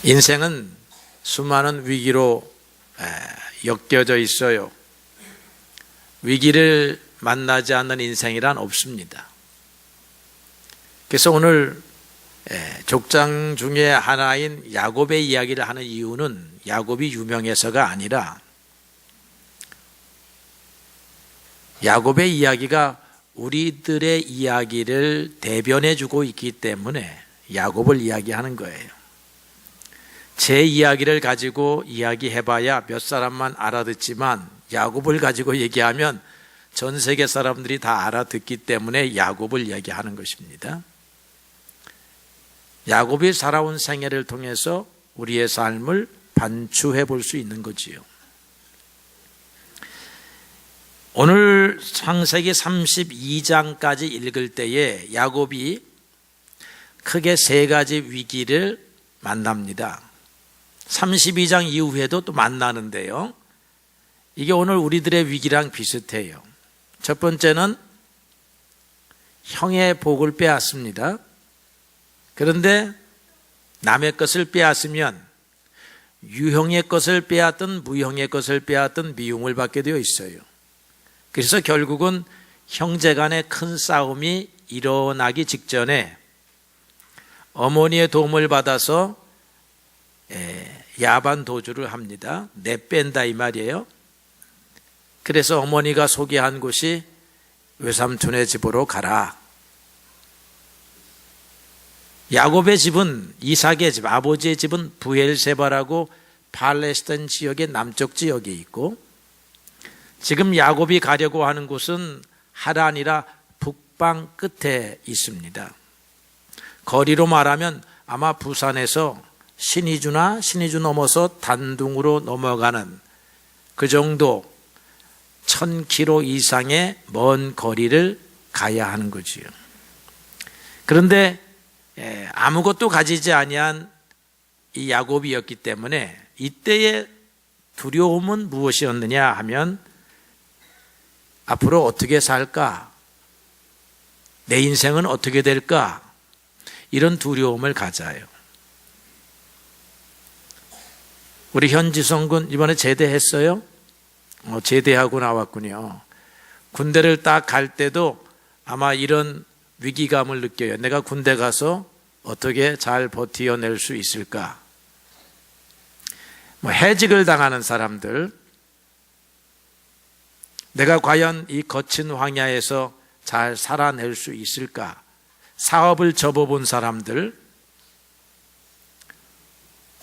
인생은 수많은 위기로 엮여져 있어요. 위기를 만나지 않는 인생이란 없습니다. 그래서 오늘 족장 중에 하나인 야곱의 이야기를 하는 이유는 야곱이 유명해서가 아니라 야곱의 이야기가 우리들의 이야기를 대변해 주고 있기 때문에 야곱을 이야기하는 거예요. 제 이야기를 가지고 이야기해봐야 몇 사람만 알아듣지만 야곱을 가지고 얘기하면 전 세계 사람들이 다 알아듣기 때문에 야곱을 이야기하는 것입니다. 야곱이 살아온 생애를 통해서 우리의 삶을 반추해 볼 수 있는 거지요. 오늘 창세기 32장까지 읽을 때에 야곱이 크게 세 가지 위기를 만납니다. 32장 이후에도 또 만나는데요. 이게 오늘 우리들의 위기랑 비슷해요. 첫 번째는 형의 복을 빼앗습니다. 그런데 남의 것을 빼앗으면 유형의 것을 빼앗든 무형의 것을 빼앗든 미움을 받게 되어 있어요. 그래서 결국은 형제 간의 큰 싸움이 일어나기 직전에 어머니의 도움을 받아서 야반 도주를 합니다. 내뺀다 이 말이에요. 그래서 어머니가 소개한 곳이 외삼촌의 집으로 가라. 야곱의 집은 이삭의 집, 아버지의 집은 브엘세바라고 팔레스타인 지역의 남쪽 지역에 있고, 지금 야곱이 가려고 하는 곳은 하란이라 북방 끝에 있습니다. 거리로 말하면 아마 부산에서 신의주 넘어서 단둥으로 넘어가는 그 정도 1000km 이상의 먼 거리를 가야 하는 거지요. 그런데 아무것도 가지지 아니한 이 야곱이었기 때문에 이때의 두려움은 무엇이었느냐 하면 앞으로 어떻게 살까? 내 인생은 어떻게 될까? 이런 두려움을 가져요. 우리 현지성 군 이번에 제대했어요? 제대하고 나왔군요. 군대를 딱 갈 때도 아마 이런 위기감을 느껴요. 내가 군대 가서 어떻게 잘 버티어낼 수 있을까? 해직을 당하는 사람들, 내가 과연 이 거친 황야에서 잘 살아낼 수 있을까? 사업을 접어본 사람들,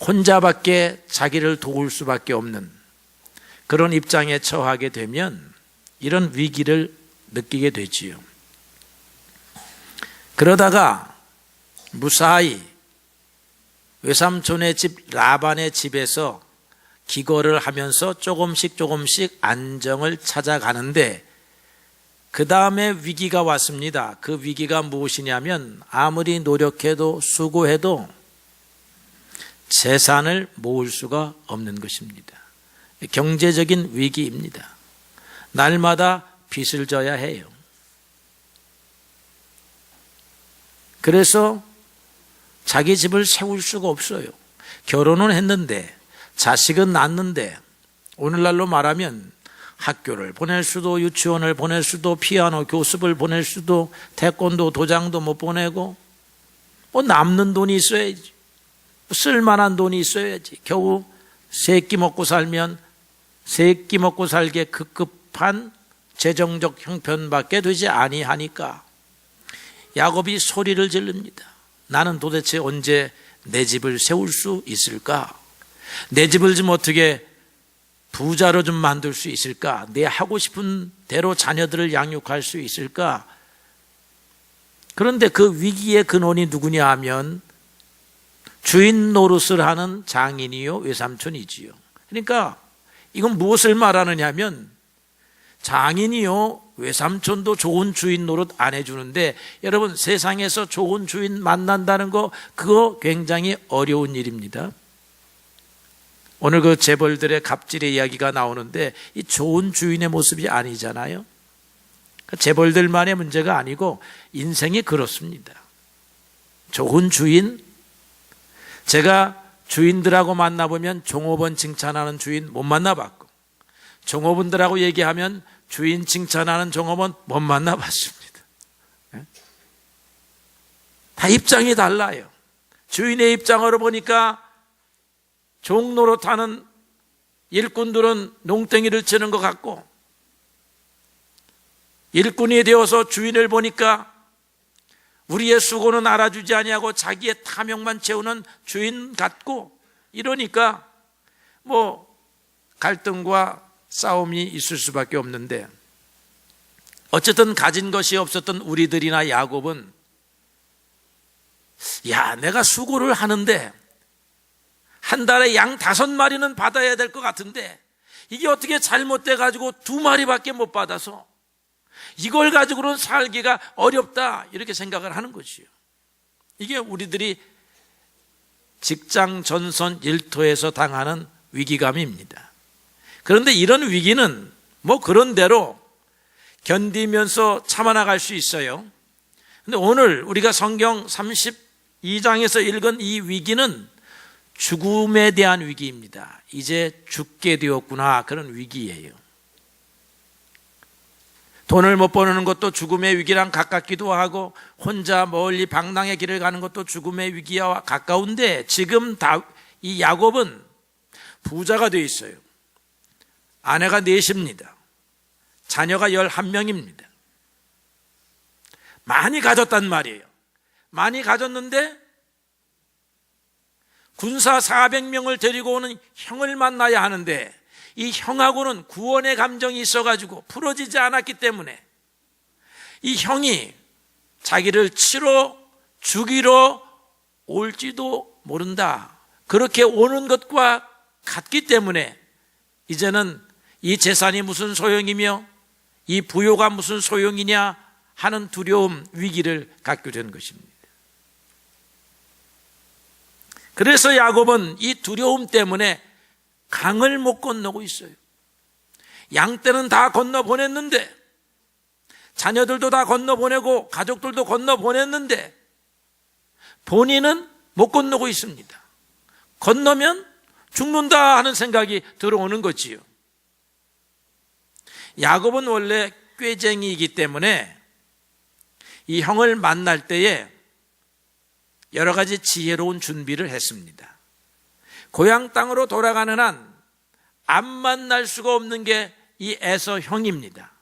혼자밖에 자기를 도울 수밖에 없는 그런 입장에 처하게 되면 이런 위기를 느끼게 되지요. 그러다가 무사히 외삼촌의 집 라반의 집에서 기거를 하면서 조금씩 안정을 찾아가는데 그 다음에 위기가 왔습니다. 그 위기가 무엇이냐면 아무리 노력해도 수고해도 재산을 모을 수가 없는 것입니다. 경제적인 위기입니다. 날마다 빚을 져야 해요. 그래서 자기 집을 세울 수가 없어요. 결혼은 했는데 자식은 낳았는데 오늘날로 말하면 학교를 보낼 수도 유치원을 보낼 수도 피아노 교습을 보낼 수도 태권도 도장도 못 보내고 남는 돈이 있어야지. 쓸만한 돈이 있어야지. 겨우 세 끼 먹고 살면 세 끼 먹고 살기에 급급한 재정적 형편밖에 되지 아니하니까 야곱이 소리를 지릅니다. 나는 도대체 언제 내 집을 세울 수 있을까? 내 집을 좀 어떻게 부자로 좀 만들 수 있을까? 내 하고 싶은 대로 자녀들을 양육할 수 있을까? 그런데 그 위기의 근원이 누구냐 하면 주인 노릇을 하는 장인이요 외삼촌이지요. 그러니까 이건 무엇을 말하느냐 하면 장인이요 외삼촌도 좋은 주인 노릇 안 해주는데 여러분 세상에서 좋은 주인 만난다는 거 그거 굉장히 어려운 일입니다. 오늘 그 재벌들의 갑질의 이야기가 나오는데 이 좋은 주인의 모습이 아니잖아요. 재벌들만의 문제가 아니고 인생이 그렇습니다. 좋은 주인, 제가 주인들하고 만나보면 종업원 칭찬하는 주인 못 만나봤고, 종업원들하고 얘기하면 주인 칭찬하는 종업원 못 만나봤습니다. 다 입장이 달라요. 주인의 입장으로 보니까 종 노릇하는 일꾼들은 농땡이를 치는 것 같고, 일꾼이 되어서 주인을 보니까 우리의 수고는 알아주지 아니하고 자기의 탐욕만 채우는 주인 같고, 이러니까 뭐 갈등과 싸움이 있을 수밖에 없는데, 어쨌든 가진 것이 없었던 우리들이나 야곱은, 야, 내가 수고를 하는데 한 달에 양 5마리는 받아야 될 것 같은데 이게 어떻게 잘못돼 가지고 2마리밖에 못 받아서 이걸 가지고는 살기가 어렵다, 이렇게 생각을 하는 것이요. 이게 우리들이 직장 전선 일터에서 당하는 위기감입니다. 그런데 이런 위기는 뭐 그런 대로 견디면서 참아나갈 수 있어요. 근데 오늘 우리가 성경 32장에서 읽은 이 위기는 죽음에 대한 위기입니다. 이제 죽게 되었구나, 그런 위기예요. 돈을 못 버는 것도 죽음의 위기랑 가깝기도 하고, 혼자 멀리 방랑의 길을 가는 것도 죽음의 위기와 가까운데, 지금 이 야곱은 부자가 되어 있어요. 아내가 4입니다. 자녀가 11명입니다. 많이 가졌단 말이에요. 많이 가졌는데 군사 400명을 데리고 오는 형을 만나야 하는데, 이 형하고는 구원의 감정이 있어가지고 풀어지지 않았기 때문에 이 형이 자기를 치러 죽이러 올지도 모른다, 그렇게 오는 것과 같기 때문에 이제는 이 재산이 무슨 소용이며 이 부요가 무슨 소용이냐 하는 두려움, 위기를 갖게 된 것입니다. 그래서 야곱은 이 두려움 때문에 강을 못 건너고 있어요. 양떼는 다 건너보냈는데, 자녀들도 다 건너보내고 가족들도 건너보냈는데 본인은 못 건너고 있습니다. 건너면 죽는다 하는 생각이 들어오는 거지요. 야곱은 원래 꾀쟁이이기 때문에 이 형을 만날 때에 여러 가지 지혜로운 준비를 했습니다. 고향 땅으로 돌아가는 한 안 만날 수가 없는 게 이 에서 형입니다.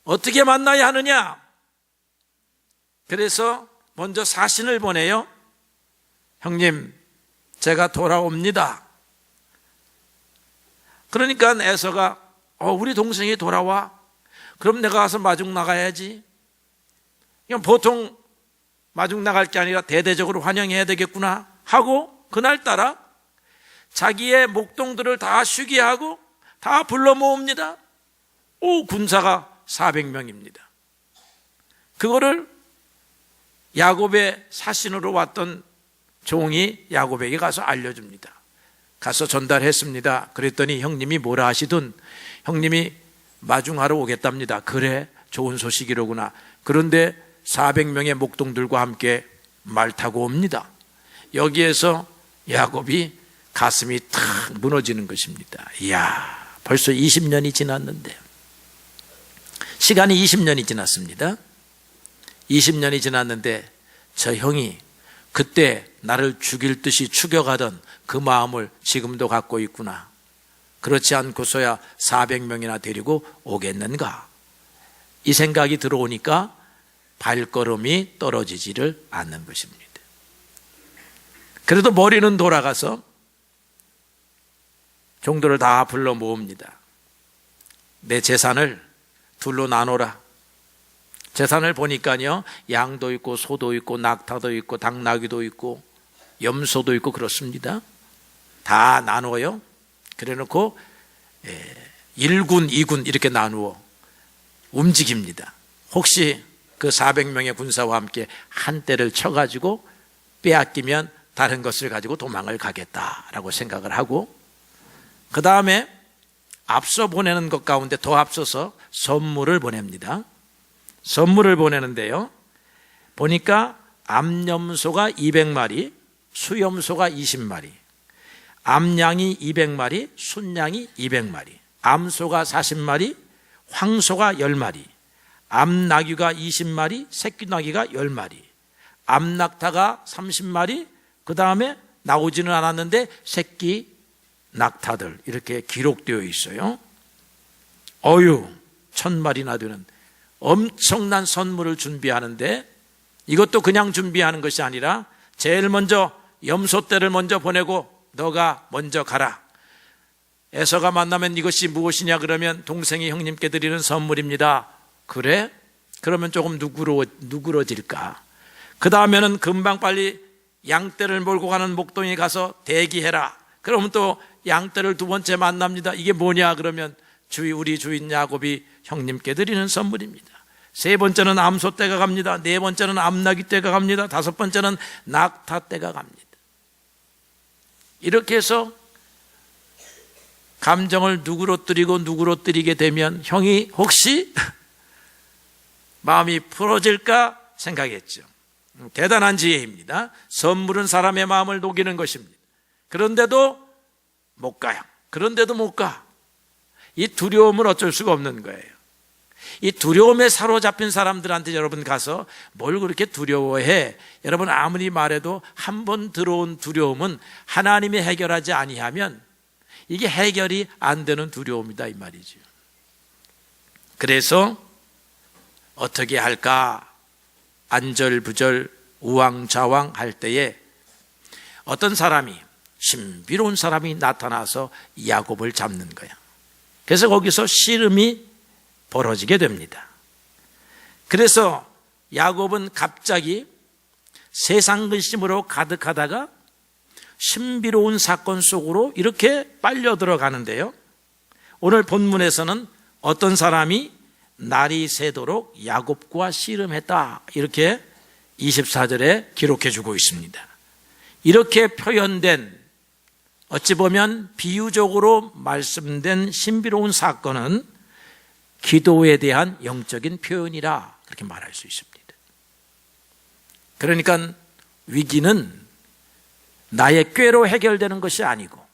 어떻게 만나야 하느냐? 그래서 먼저 사신을 보내요. 형님, 제가 돌아옵니다. 그러니까 에서가 우리 동생이 돌아와? 그럼 내가 가서 마중 나가야지. 그냥 보통 마중 나갈 게 아니라 대대적으로 환영해야 되겠구나 하고, 그날따라 자기의 목동들을 다 쉬게 하고 다 불러 모읍니다. 군사가 400명입니다. 그거를 야곱의 사신으로 왔던 종이 야곱에게 가서 알려줍니다. 가서 전달했습니다. 그랬더니 형님이 뭐라 하시든 형님이 마중하러 오겠답니다. 그래, 좋은 소식이로구나. 그런데 400명의 목동들과 함께 말 타고 옵니다. 여기에서 야곱이 가슴이 탁 무너지는 것입니다. 이야, 벌써 20년이 지났는데, 시간이 20년이 지났습니다. 20년이 지났는데 저 형이 그때 나를 죽일 듯이 추격하던 그 마음을 지금도 갖고 있구나. 그렇지 않고서야 400명이나 데리고 오겠는가. 이 생각이 들어오니까 발걸음이 떨어지지를 않는 것입니다. 그래도 머리는 돌아가서 종들을 다 불러 모읍니다. 내 재산을 둘로 나눠라. 재산을 보니까요, 양도 있고 소도 있고 낙타도 있고 당나귀도 있고 염소도 있고 그렇습니다. 다 나눠요. 그래 놓고 1군, 2군 이렇게 나누어 움직입니다. 혹시 그 400명의 군사와 함께 한 대를 쳐가지고 빼앗기면 다른 것을 가지고 도망을 가겠다라고 생각을 하고, 그 다음에 앞서 보내는 것 가운데 더 앞서서 선물을 보냅니다. 선물을 보내는데요, 보니까 암염소가 200마리, 수염소가 20마리, 암양이 200마리, 순양이 200마리, 암소가 40마리, 황소가 10마리, 암나귀가 20마리, 새끼나귀가 10마리, 암낙타가 30마리, 그 다음에 나오지는 않았는데 새끼 낙타들 이렇게 기록되어 있어요. 1000마리나 되는 엄청난 선물을 준비하는데, 이것도 그냥 준비하는 것이 아니라 제일 먼저 염소떼를 먼저 보내고 너가 먼저 가라. 에서가 만나면 이것이 무엇이냐 그러면 동생이 형님께 드리는 선물입니다. 그래? 그러면 조금 누그러질까? 그 다음에는 금방 빨리 양떼를 몰고 가는 목동에 가서 대기해라. 그러면 또 양떼를 두 번째 만납니다. 이게 뭐냐 그러면 우리 주인 야곱이 형님께 드리는 선물입니다. 세 번째는 암소떼가 갑니다. 네 번째는 암나귀떼가 갑니다. 다섯 번째는 낙타떼가 갑니다. 이렇게 해서 감정을 누그러뜨리게 되면 형이 혹시 마음이 풀어질까 생각했죠. 대단한 지혜입니다. 선물은 사람의 마음을 녹이는 것입니다. 그런데도 못 가요. 그런데도 못 가. 이 두려움은 어쩔 수가 없는 거예요. 이 두려움에 사로잡힌 사람들한테 여러분 가서 뭘 그렇게 두려워해? 여러분 아무리 말해도 한 번 들어온 두려움은 하나님이 해결하지 아니하면 이게 해결이 안 되는 두려움이다 이 말이죠. 그래서 어떻게 할까? 안절부절 우왕좌왕 할 때에 어떤 사람이, 신비로운 사람이 나타나서 야곱을 잡는 거야. 그래서 거기서 씨름이 벌어지게 됩니다. 그래서 야곱은 갑자기 세상 근심으로 가득하다가 신비로운 사건 속으로 이렇게 빨려 들어가는데요. 오늘 본문에서는 어떤 사람이 날이 새도록 야곱과 씨름했다 이렇게 24절에 기록해 주고 있습니다. 이렇게 표현된, 어찌 보면 비유적으로 말씀된 신비로운 사건은 기도에 대한 영적인 표현이라 그렇게 말할 수 있습니다. 그러니까 위기는 나의 꾀로 해결되는 것이 아니고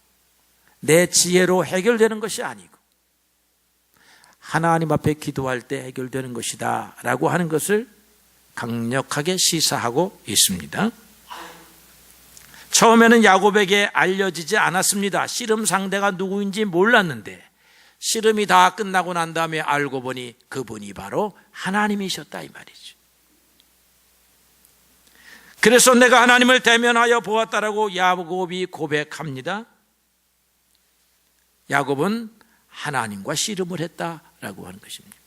내 지혜로 해결되는 것이 아니고 하나님 앞에 기도할 때 해결되는 것이다 라고 하는 것을 강력하게 시사하고 있습니다. 처음에는 야곱에게 알려지지 않았습니다. 씨름 상대가 누구인지 몰랐는데 씨름이 다 끝나고 난 다음에 알고 보니 그분이 바로 하나님이셨다 이 말이죠. 그래서 내가 하나님을 대면하여 보았다라고 야곱이 고백합니다. 야곱은 하나님과 씨름을 했다라고 하는 것입니다.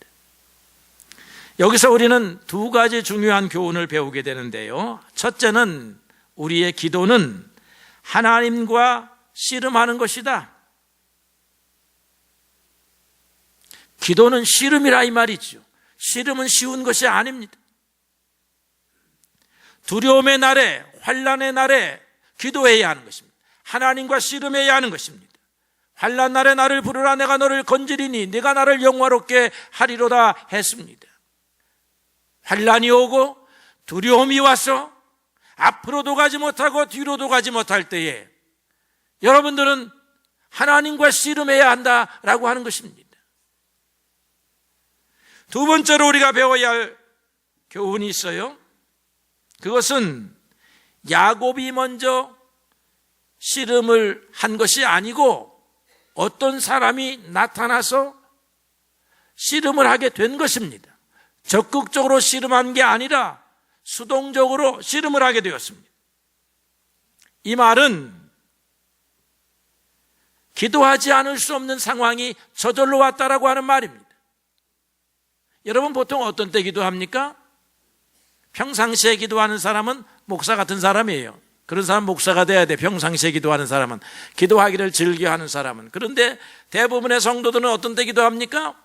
여기서 우리는 두 가지 중요한 교훈을 배우게 되는데요. 첫째는 우리의 기도는 하나님과 씨름하는 것이다. 기도는 씨름이라 이 말이죠. 씨름은 쉬운 것이 아닙니다. 두려움의 날에, 환난의 날에 기도해야 하는 것입니다. 하나님과 씨름해야 하는 것입니다. 환난 날에 나를 부르라 내가 너를 건지리니 네가 나를 영화롭게 하리로다 했습니다. 환난이 오고 두려움이 와서 앞으로도 가지 못하고 뒤로도 가지 못할 때에 여러분들은 하나님과 씨름해야 한다라고 하는 것입니다. 두 번째로 우리가 배워야 할 교훈이 있어요. 그것은 야곱이 먼저 씨름을 한 것이 아니고 어떤 사람이 나타나서 씨름을 하게 된 것입니다. 적극적으로 씨름한 게 아니라 수동적으로 씨름을 하게 되었습니다. 이 말은 기도하지 않을 수 없는 상황이 저절로 왔다라고 하는 말입니다. 여러분 보통 어떤 때 기도합니까? 평상시에 기도하는 사람은 목사 같은 사람이에요. 그런 사람 목사가 돼야 돼. 평상시에 기도하는 사람은, 기도하기를 즐겨하는 사람은. 그런데 대부분의 성도들은 어떤 때 기도합니까?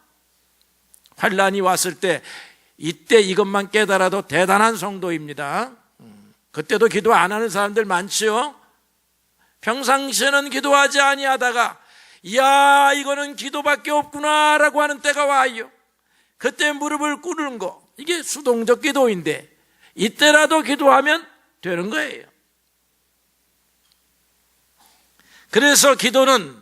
환난이 왔을 때, 이때 이것만 깨달아도 대단한 성도입니다. 그때도 기도 안 하는 사람들 많죠. 평상시에는 기도하지 아니하다가 이야 이거는 기도밖에 없구나라고 하는 때가 와요. 그때 무릎을 꿇는 거, 이게 수동적 기도인데 이때라도 기도하면 되는 거예요. 그래서 기도는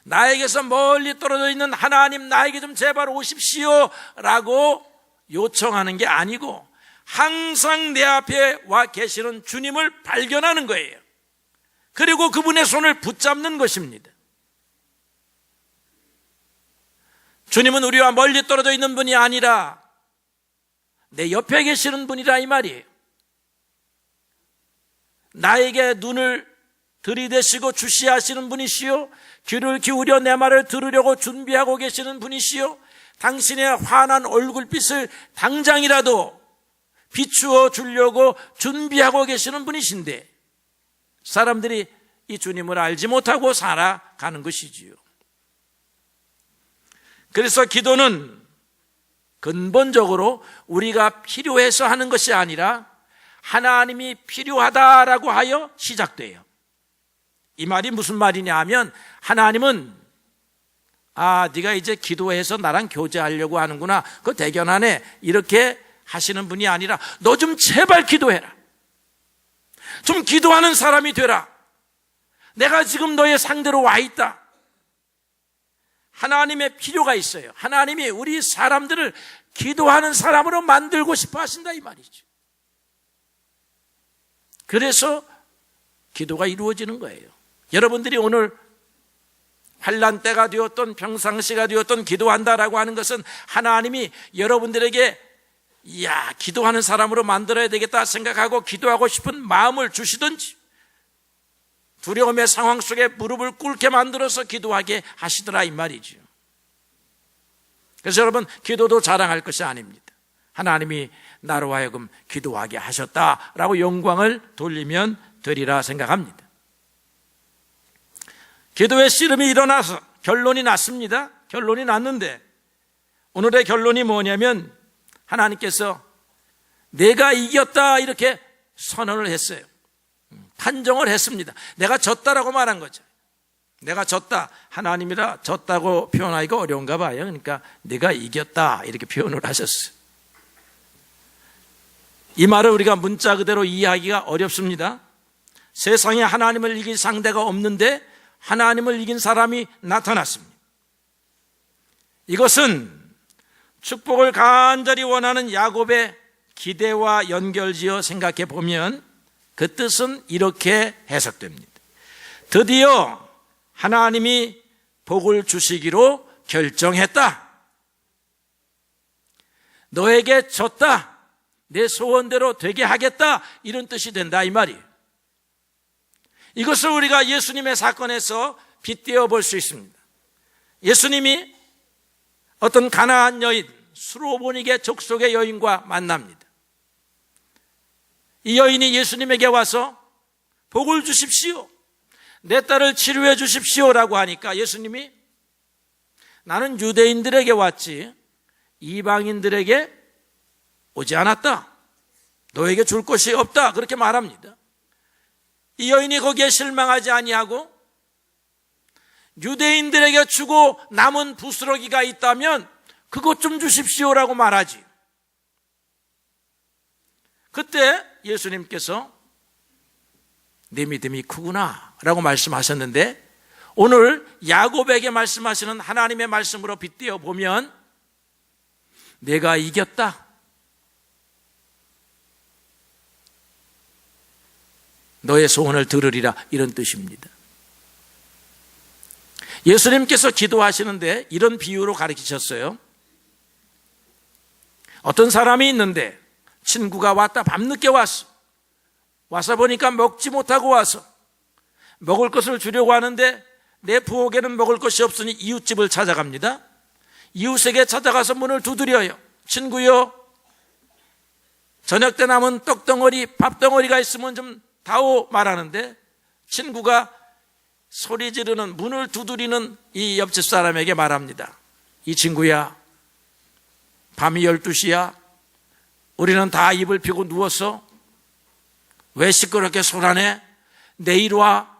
나에게서 멀리 떨어져 있는 하나님, 나에게 좀 제발 오십시오 라고 요청하는 게 아니고 항상 내 앞에 와 계시는 주님을 발견하는 거예요. 그리고 그분의 손을 붙잡는 것입니다. 주님은 우리와 멀리 떨어져 있는 분이 아니라 내 옆에 계시는 분이라 이 말이에요. 나에게 눈을 들이대시고 주시하시는 분이시요, 귀를 기울여 내 말을 들으려고 준비하고 계시는 분이시요, 당신의 환한 얼굴빛을 당장이라도 비추어 주려고 준비하고 계시는 분이신데 사람들이 이 주님을 알지 못하고 살아가는 것이지요. 그래서 기도는 근본적으로 우리가 필요해서 하는 것이 아니라 하나님이 필요하다라고 하여 시작돼요. 이 말이 무슨 말이냐 하면 하나님은 네가 이제 기도해서 나랑 교제하려고 하는구나, 그거 대견하네, 이렇게 하시는 분이 아니라 너 좀 제발 기도해라, 좀 기도하는 사람이 되라, 내가 지금 너의 상대로 와 있다. 하나님의 필요가 있어요. 하나님이 우리 사람들을 기도하는 사람으로 만들고 싶어 하신다 이 말이죠. 그래서 기도가 이루어지는 거예요. 여러분들이 오늘 환난 때가 되었던 평상시가 되었던 기도한다라고 하는 것은 하나님이 여러분들에게 기도하는 사람으로 만들어야 되겠다 생각하고 기도하고 싶은 마음을 주시든지 두려움의 상황 속에 무릎을 꿇게 만들어서 기도하게 하시더라 이 말이죠. 그래서 여러분, 기도도 자랑할 것이 아닙니다. 하나님이 나로 하여금 기도하게 하셨다라고 영광을 돌리면 되리라 생각합니다. 기도의 씨름이 일어나서 결론이 났습니다. 결론이 났는데 오늘의 결론이 뭐냐면 하나님께서 내가 이겼다 이렇게 선언을 했어요. 판정을 했습니다. 내가 졌다라고 말한 거죠. 내가 졌다. 하나님이라 졌다고 표현하기가 어려운가 봐요. 그러니까 내가 이겼다 이렇게 표현을 하셨어요. 이 말을 우리가 문자 그대로 이해하기가 어렵습니다. 세상에 하나님을 이길 상대가 없는데 하나님을 이긴 사람이 나타났습니다. 이것은 축복을 간절히 원하는 야곱의 기대와 연결지어 생각해 보면 그 뜻은 이렇게 해석됩니다. 드디어 하나님이 복을 주시기로 결정했다. 너에게 줬다. 내 소원대로 되게 하겠다. 이런 뜻이 된다 이 말이에요. 이것을 우리가 예수님의 사건에서 빗대어 볼 수 있습니다. 예수님이 어떤 가나안 여인, 수로보니게 족속의 여인과 만납니다. 이 여인이 예수님에게 와서 복을 주십시오, 내 딸을 치료해 주십시오라고 하니까 예수님이 나는 유대인들에게 왔지 이방인들에게 오지 않았다. 너에게 줄 것이 없다. 그렇게 말합니다. 이 여인이 거기에 실망하지 아니하고 유대인들에게 주고 남은 부스러기가 있다면 그것 좀 주십시오라고 말하지. 그때 예수님께서 네 믿음이 크구나 라고 말씀하셨는데 오늘 야곱에게 말씀하시는 하나님의 말씀으로 빗대어 보면 내가 이겼다, 너의 소원을 들으리라, 이런 뜻입니다. 예수님께서 기도하시는데 이런 비유로 가르치셨어요. 어떤 사람이 있는데 친구가 왔다, 밤늦게 와서 보니까 먹지 못하고 와서 먹을 것을 주려고 하는데 내 부엌에는 먹을 것이 없으니 이웃집을 찾아갑니다. 이웃에게 찾아가서 문을 두드려요. 친구요, 저녁 때 남은 떡덩어리, 밥덩어리가 있으면 좀 다오 말하는데 친구가 소리 지르는, 문을 두드리는 이 옆집 사람에게 말합니다. 이 친구야, 밤이 12시야. 우리는 다 이불 펴고 누웠어. 왜 시끄럽게 소란해? 내일 와.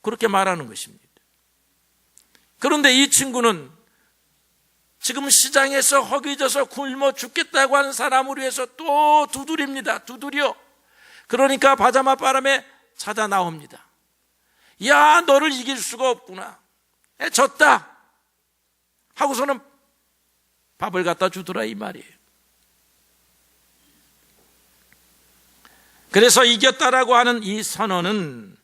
그렇게 말하는 것입니다. 그런데 이 친구는 지금 시장에서 허기져서 굶어 죽겠다고 하는 사람을 위해서 또 두드립니다. 두드려. 그러니까 바자마 바람에 찾아 나옵니다. 야, 너를 이길 수가 없구나. 졌다 하고서는 밥을 갖다 주더라 이 말이에요. 그래서 이겼다라고 하는 이 선언은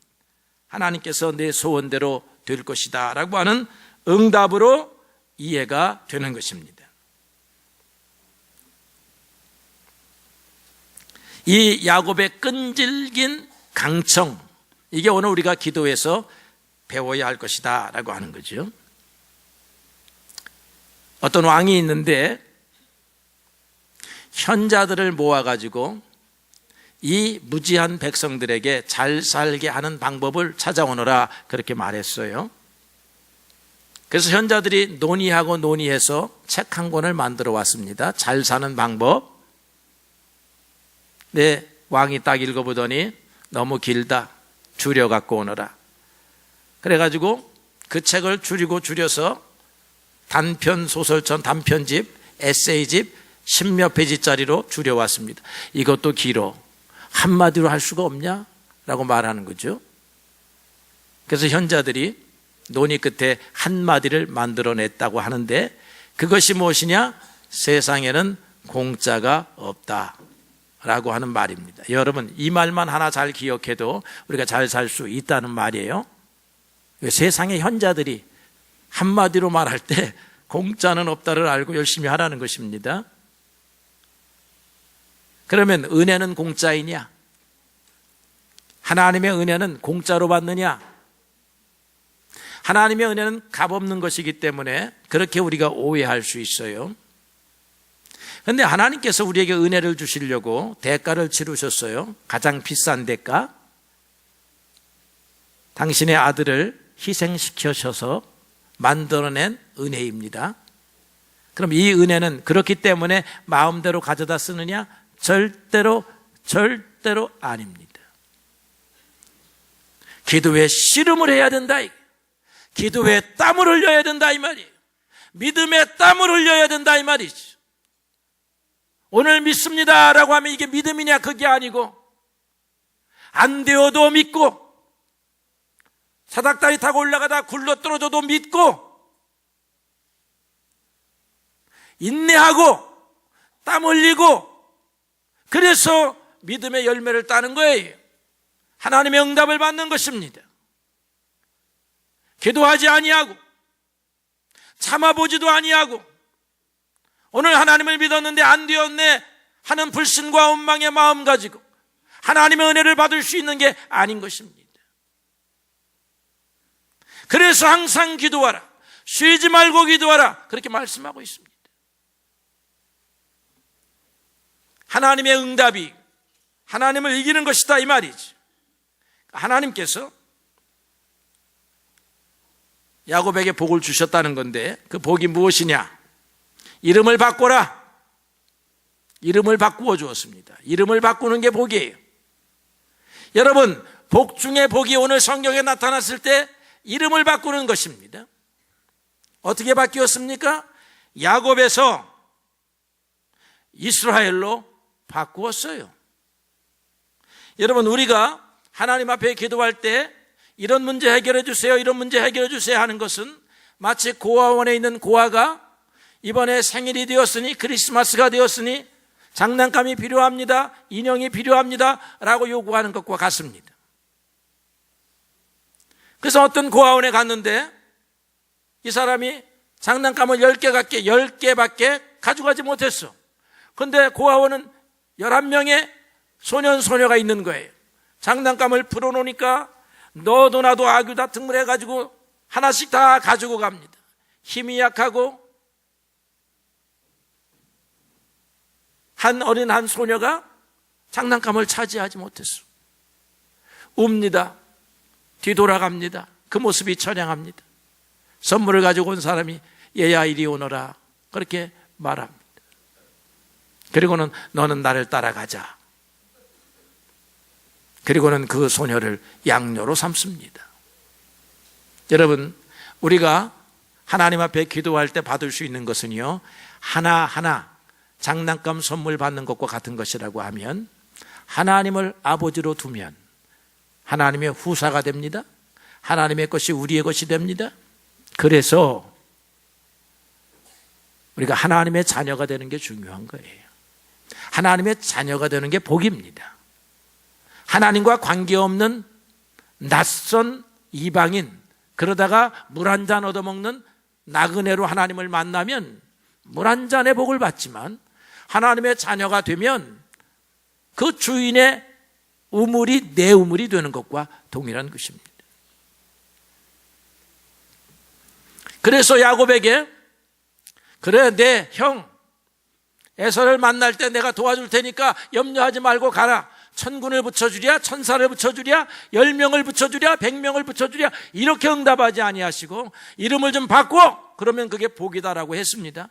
하나님께서 내 소원대로 될 것이다 라고 하는 응답으로 이해가 되는 것입니다. 이 야곱의 끈질긴 강청, 이게 오늘 우리가 기도에서 배워야 할 것이다 라고 하는 거죠. 어떤 왕이 있는데 현자들을 모아가지고 이 무지한 백성들에게 잘 살게 하는 방법을 찾아오너라 그렇게 말했어요. 그래서 현자들이 논의하고 논의해서 책 한 권을 만들어 왔습니다. 잘 사는 방법. 네, 왕이 딱 읽어보더니 너무 길다, 줄여 갖고 오너라. 그래가지고 그 책을 줄여서 단편 소설전, 단편집, 에세이집 10몇 페이지짜리로 줄여왔습니다. 이것도 길어, 한마디로 할 수가 없냐? 라고 말하는 거죠. 그래서 현자들이 논의 끝에 한마디를 만들어냈다고 하는데, 그것이 무엇이냐? 세상에는 공짜가 없다 라고 하는 말입니다. 여러분, 이 말만 하나 잘 기억해도 우리가 잘 살 수 있다는 말이에요. 세상의 현자들이 한마디로 말할 때 공짜는 없다를 알고 열심히 하라는 것입니다. 그러면 은혜는 공짜이냐? 하나님의 은혜는 공짜로 받느냐? 하나님의 은혜는 값없는 것이기 때문에 그렇게 우리가 오해할 수 있어요. 그런데 하나님께서 우리에게 은혜를 주시려고 대가를 치르셨어요. 가장 비싼 대가, 당신의 아들을 희생시켜셔서 만들어낸 은혜입니다. 그럼 이 은혜는 그렇기 때문에 마음대로 가져다 쓰느냐? 절대로 아닙니다. 기도에 씨름을 해야 된다, 기도에 땀을 흘려야 된다 이 말이에요. 믿음에 땀을 흘려야 된다 이 말이죠. 오늘 믿습니다 라고 하면 이게 믿음이냐? 그게 아니고, 안 되어도 믿고, 사닥다리 타고 올라가다 굴러 떨어져도 믿고, 인내하고 땀 흘리고, 그래서 믿음의 열매를 따는 거예요. 하나님의 응답을 받는 것입니다. 기도하지 아니하고 참아보지도 아니하고 오늘 하나님을 믿었는데 안 되었네 하는 불신과 원망의 마음 가지고 하나님의 은혜를 받을 수 있는 게 아닌 것입니다. 그래서 항상 기도하라, 쉬지 말고 기도하라, 그렇게 말씀하고 있습니다. 하나님의 응답이 하나님을 이기는 것이다 이 말이지. 하나님께서 야곱에게 복을 주셨다는 건데, 그 복이 무엇이냐? 이름을 바꿔라. 이름을 바꾸어 주었습니다. 이름을 바꾸는 게 복이에요. 여러분, 복 중에 복이 오늘 성경에 나타났을 때 이름을 바꾸는 것입니다. 어떻게 바뀌었습니까? 야곱에서 이스라엘로 바꾸었어요. 여러분, 우리가 하나님 앞에 기도할 때 이런 문제 해결해 주세요, 이런 문제 해결해 주세요 하는 것은 마치 고아원에 있는 고아가 이번에 생일이 되었으니, 크리스마스가 되었으니 장난감이 필요합니다, 인형이 필요합니다 라고 요구하는 것과 같습니다. 그래서 어떤 고아원에 갔는데 이 사람이 장난감을 10개밖에 가져가지 못했어. 그런데 고아원은 11명의 소년소녀가 있는 거예요. 장난감을 풀어놓으니까 너도 나도 아규다 등물해가지고 하나씩 다 가지고 갑니다. 힘이 약하고 한 소녀가 장난감을 차지하지 못했어. 웁니다. 뒤돌아갑니다. 그 모습이 처량합니다. 선물을 가지고 온 사람이 얘야 이리 오너라 그렇게 말합니다. 그리고는 너는 나를 따라가자. 그리고는 그 소녀를 양녀로 삼습니다. 여러분, 우리가 하나님 앞에 기도할 때 받을 수 있는 것은요, 하나하나 장난감 선물 받는 것과 같은 것이라고 하면, 하나님을 아버지로 두면 하나님의 후사가 됩니다. 하나님의 것이 우리의 것이 됩니다. 그래서 우리가 하나님의 자녀가 되는 게 중요한 거예요. 하나님의 자녀가 되는 게 복입니다. 하나님과 관계없는 낯선 이방인, 그러다가 물 한 잔 얻어먹는 나그네로 하나님을 만나면 물 한 잔의 복을 받지만, 하나님의 자녀가 되면 그 주인의 우물이 내 우물이 되는 것과 동일한 것입니다. 그래서 야곱에게, 그래, 내 형 에서를 만날 때 내가 도와줄 테니까 염려하지 말고 가라. 천군을 붙여주랴, 천사를 붙여주랴, 10명을 붙여주랴, 100명을 붙여주랴, 이렇게 응답하지 아니하시고 이름을 좀 바꿔, 그러면 그게 복이다라고 했습니다.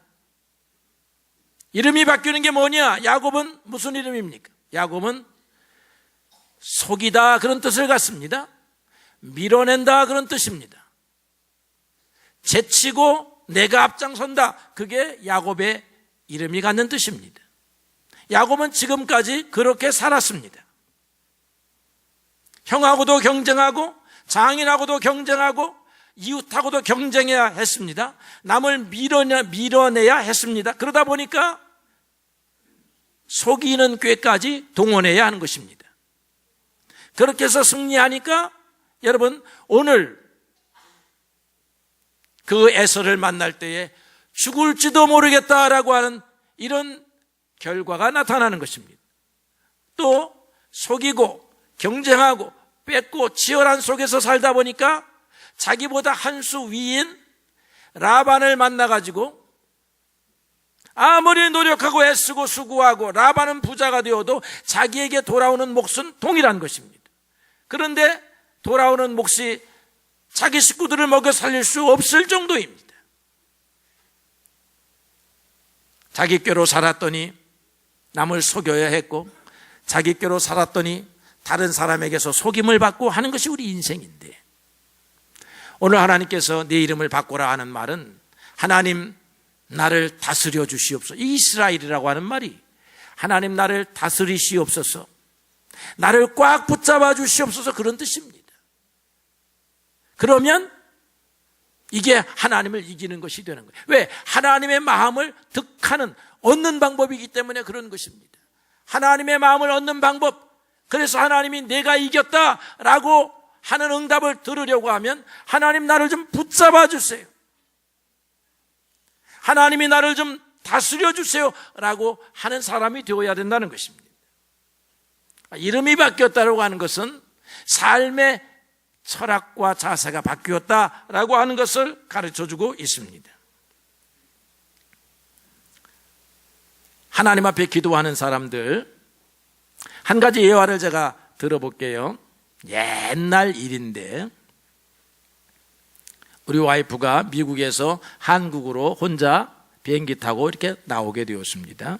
이름이 바뀌는 게 뭐냐? 야곱은 무슨 이름입니까? 야곱은 속이다, 그런 뜻을 갖습니다. 밀어낸다, 그런 뜻입니다. 제치고 내가 앞장선다, 그게 야곱의 이름이 갖는 뜻입니다. 야곱은 지금까지 그렇게 살았습니다. 형하고도 경쟁하고 장인하고도 경쟁하고 이웃하고도 경쟁해야 했습니다. 남을 밀어내야 했습니다. 그러다 보니까 속이는 꾀까지 동원해야 하는 것입니다. 그렇게 해서 승리하니까 여러분, 오늘 그 에서를 만날 때에 죽을지도 모르겠다라고 하는 이런 결과가 나타나는 것입니다. 또 속이고 경쟁하고 뺏고 치열한 속에서 살다 보니까 자기보다 한 수 위인 라반을 만나가지고 아무리 노력하고 애쓰고 수고하고 라반은 부자가 되어도 자기에게 돌아오는 몫은 동일한 것입니다. 그런데 돌아오는 몫이 자기 식구들을 먹여 살릴 수 없을 정도입니다. 자기 꾀로 살았더니 남을 속여야 했고, 자기 꾀로 살았더니 다른 사람에게서 속임을 받고 하는 것이 우리 인생인데, 오늘 하나님께서 내 이름을 바꾸라 하는 말은 하나님 나를 다스려 주시옵소서. 이스라엘이라고 하는 말이 하나님 나를 다스리시옵소서, 나를 꽉 붙잡아 주시옵소서, 그런 뜻입니다. 그러면 이게 하나님을 이기는 것이 되는 거예요. 왜? 하나님의 마음을 득하는, 얻는 방법이기 때문에 그런 것입니다. 하나님의 마음을 얻는 방법, 그래서 하나님이 내가 이겼다라고 하는 응답을 들으려고 하면 하나님 나를 좀 붙잡아 주세요, 하나님이 나를 좀 다스려 주세요 라고 하는 사람이 되어야 된다는 것입니다. 이름이 바뀌었다고 하는 것은 삶의 철학과 자세가 바뀌었다라고 하는 것을 가르쳐주고 있습니다. 하나님 앞에 기도하는 사람들, 한 가지 예화를 제가 들어볼게요. 옛날 일인데, 우리 와이프가 미국에서 한국으로 혼자 비행기 타고 이렇게 나오게 되었습니다.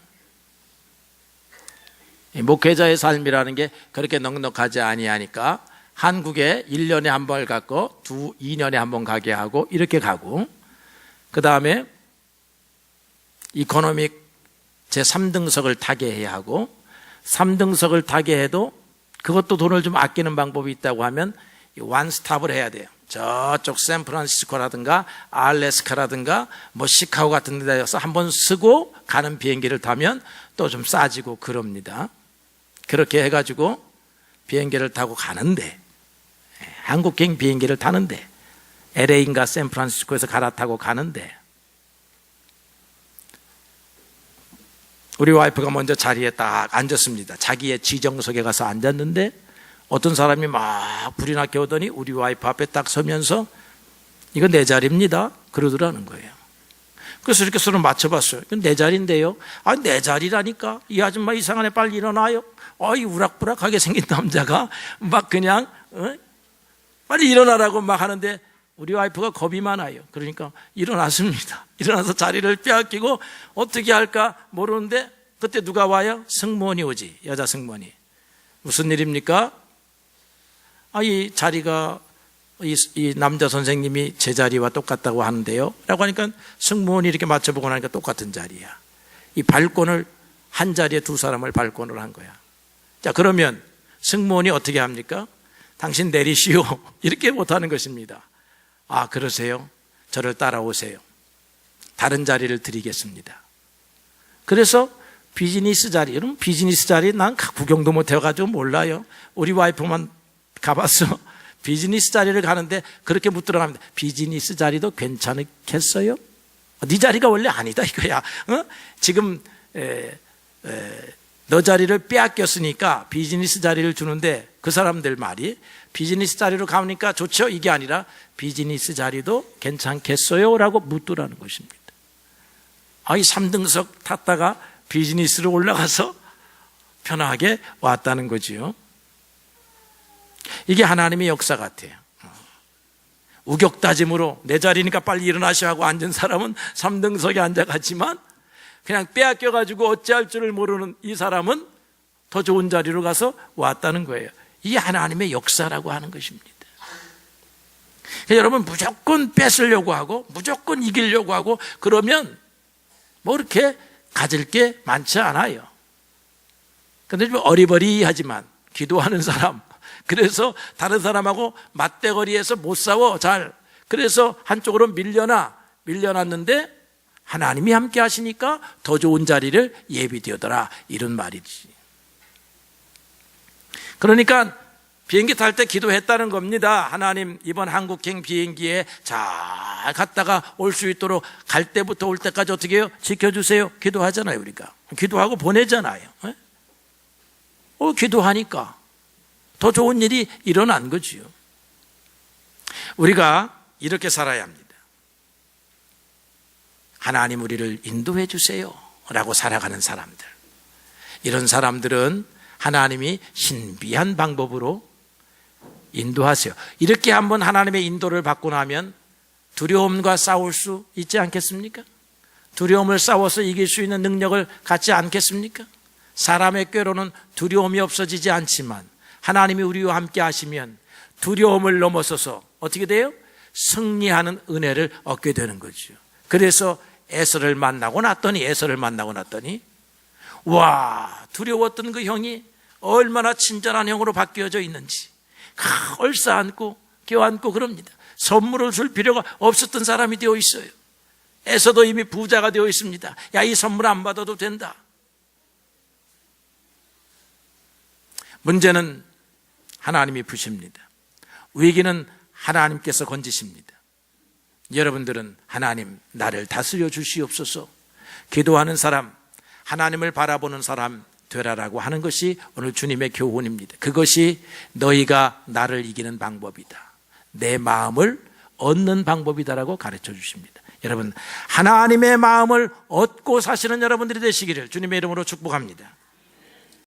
목회자의 삶이라는 게 그렇게 넉넉하지 아니하니까 한국에 1년에 한 번 갔고 2년에 한 번 가게 하고 이렇게 가고, 그 다음에 이코노믹 제3등석을 타게 해야 하고, 3등석을 타게 해도 그것도 돈을 좀 아끼는 방법이 있다고 하면 원스톱을 해야 돼요. 저쪽 샌프란시스코라든가 알래스카라든가 뭐 시카고 같은 데서 한번 쓰고 가는 비행기를 타면 또 좀 싸지고 그럽니다. 그렇게 해가지고 비행기를 타고 가는데, 한국행 비행기를 타는데, LA인가 샌프란시스코에서 갈아타고 가는데, 우리 와이프가 먼저 자리에 딱 앉았습니다. 자기의 지정석에 가서 앉았는데 어떤 사람이 막 불이 나게 오더니 우리 와이프 앞에 딱 서면서 이거 내 자리입니다 그러더라는 거예요. 그래서 이렇게 서로 맞춰봤어요. 이건 내 자리인데요. 아, 내 자리라니까. 이 아줌마 이상하네, 빨리 일어나요. 이 우락부락하게 생긴 남자가 막 그냥 빨리 일어나라고 막 하는데 우리 와이프가 겁이 많아요. 그러니까 일어났습니다. 일어나서 자리를 빼앗기고 어떻게 할까 모르는데 그때 누가 와요? 승무원이 오지, 여자 승무원이. 무슨 일입니까? 이 자리가 이 남자 선생님이 제 자리와 똑같다고 하는데요 라고 하니까 승무원이 이렇게 맞춰보고 나니까 똑같은 자리야. 이 발권을 한 자리에 두 사람을 발권을 한 거야. 자, 그러면 승무원이 어떻게 합니까? 당신 내리시오. 이렇게 못하는 것입니다. 아, 그러세요? 저를 따라오세요. 다른 자리를 드리겠습니다. 그래서 비즈니스 자리, 여러분 비즈니스 자리 난 구경도 못 해가지고 몰라요. 우리 와이프만 가봤어. 비즈니스 자리를 가는데 그렇게 묻더라 합니다. 비즈니스 자리도 괜찮겠어요? 네 자리가 원래 아니다 이거야. 어? 지금 너 자리를 빼앗겼으니까 비즈니스 자리를 주는데 그 사람들 말이 비즈니스 자리로 가니까 좋죠? 이게 아니라 비즈니스 자리도 괜찮겠어요? 라고 묻더라는 것입니다. 이 3등석 탔다가 비즈니스로 올라가서 편하게 왔다는 거지요. 이게 하나님의 역사 같아요. 우격다짐으로 내 자리니까 빨리 일어나셔 하고 앉은 사람은 3등석에 앉아갔지만 그냥 빼앗겨가지고 어찌할 줄을 모르는 이 사람은 더 좋은 자리로 가서 왔다는 거예요. 이게 하나님의 역사라고 하는 것입니다. 여러분 무조건 뺏으려고 하고 무조건 이기려고 하고 그러면 뭐 이렇게 가질 게 많지 않아요. 그런데 좀 어리버리하지만 기도하는 사람, 그래서 다른 사람하고 맞대거리에서 못 싸워 잘. 그래서 한쪽으로 밀려났는데 하나님이 함께 하시니까 더 좋은 자리를 예비되었더라, 이런 말이지. 그러니까 비행기 탈 때 기도했다는 겁니다. 하나님 이번 한국행 비행기에 잘 갔다가 올 수 있도록 갈 때부터 올 때까지 어떻게 해요? 지켜주세요. 기도하잖아요. 우리가 기도하고 보내잖아요. 기도하니까 더 좋은 일이 일어난 거지요. 우리가 이렇게 살아야 합니다. 하나님 우리를 인도해 주세요 라고 살아가는 사람들, 이런 사람들은 하나님이 신비한 방법으로 인도하세요. 이렇게 한번 하나님의 인도를 받고 나면 두려움과 싸울 수 있지 않겠습니까? 두려움을 싸워서 이길 수 있는 능력을 갖지 않겠습니까? 사람의 꾀로는 두려움이 없어지지 않지만 하나님이 우리와 함께 하시면 두려움을 넘어서서 어떻게 돼요? 승리하는 은혜를 얻게 되는 거죠. 그래서 에서를 만나고 났더니 와, 두려웠던 그 형이 얼마나 친절한 형으로 바뀌어져 있는지 얼싸안고 껴안고 그럽니다. 선물을 줄 필요가 없었던 사람이 되어 있어요. 에서도 이미 부자가 되어 있습니다. 야, 이 선물 안 받아도 된다. 문제는 하나님이 푸십니다. 위기는 하나님께서 건지십니다. 여러분들은 하나님 나를 다스려 주시옵소서, 기도하는 사람, 하나님을 바라보는 사람 되라라고 하는 것이 오늘 주님의 교훈입니다. 그것이 너희가 나를 이기는 방법이다, 내 마음을 얻는 방법이다라고 가르쳐 주십니다. 여러분, 하나님의 마음을 얻고 사시는 여러분들이 되시기를 주님의 이름으로 축복합니다.